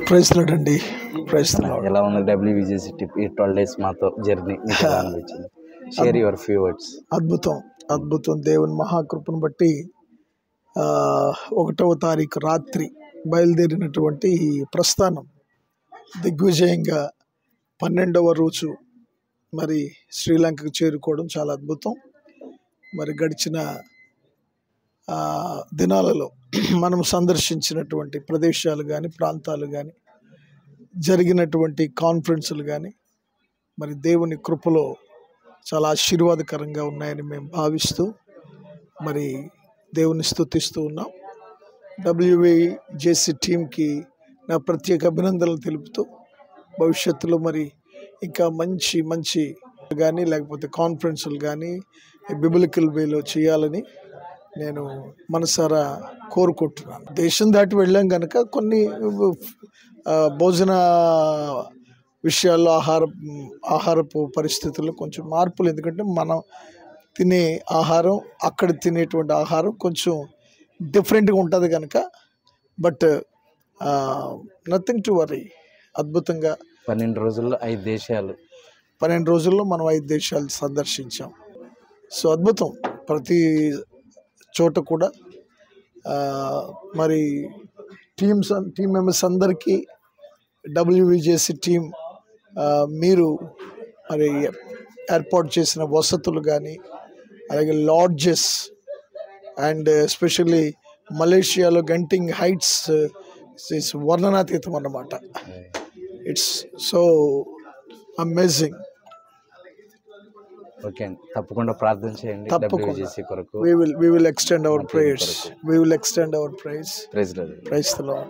Praise Lord అండి. Praise Lord. ఎలా ఉంది డబ్ల్యూబీజేసీ ట్రిప్ ఈ 12 days మాతో జర్నీ మీకు ఎలా అనిపించింది? Share your few words. అద్భుతం. దేవుని మహాకృపను బట్టి 1వ తారీఖు రాత్రి బయలుదేరినటువంటి ఈ ప్రస్థానం దిగ్విజయంగా 12వ రోజు మరి శ్రీలంకకు చేరుకోవడం చాలా అద్భుతం. మరి గడిచిన దినాలలో మనం సందర్శించినటువంటి ప్రదేశాలు కానీ, ప్రాంతాలు కానీ, జరిగినటువంటి కాన్ఫరెన్సులు కానీ మరి దేవుని కృపలో చాలా ఆశీర్వాదకరంగా ఉన్నాయని మేము భావిస్తూ మరి దేవుని స్తుతిస్తూ ఉన్నాం. డబ్ల్యూబీజేసీ టీంకి నా ప్రత్యేక అభినందనలు తెలుపుతూ భవిష్యత్తులో మరి ఇంకా మంచి మంచి కానీ లేకపోతే కాన్ఫరెన్సులు కానీ బిబిలికల్ వేలో చేయాలని నేను మనసారా కోరుకుంటున్నాను. దేశం దాటి వెళ్ళాం కనుక కొన్ని భోజన విషయాల్లో ఆహారపు పరిస్థితుల్లో కొంచెం మార్పులు, ఎందుకంటే మనం తినే ఆహారం అక్కడ తినేటువంటి ఆహారం కొంచెం డిఫరెంట్గా ఉంటుంది కనుక. But nothing to worry. అద్భుతంగా 12 రోజుల్లో 5 దేశాలు, 12 రోజుల్లో మనం 5 దేశాలు సందర్శించాం. సో అద్భుతం. ప్రతి చోట కూడా మరి టీమ్ మెంబర్స్ అందరికీ డబ్ల్యూబీజేసీ టీం మీరు మరి ఏర్పాటు చేసిన వసతులు కానీ, అలాగే లాడ్జెస్ అండ్ ఎస్పెషల్లీ మలేషియాలో గంటింగ్ హైట్స్ వర్ణనాతీతం అన్నమాట. It's so amazing. ఓకే అండి, తప్పకుండా ప్రార్థన చేయండి డబ్ల్యూబీజేసీ కొరకు. we will extend our prayers. We will extend our praise. Praise Lord. Praise the Lord.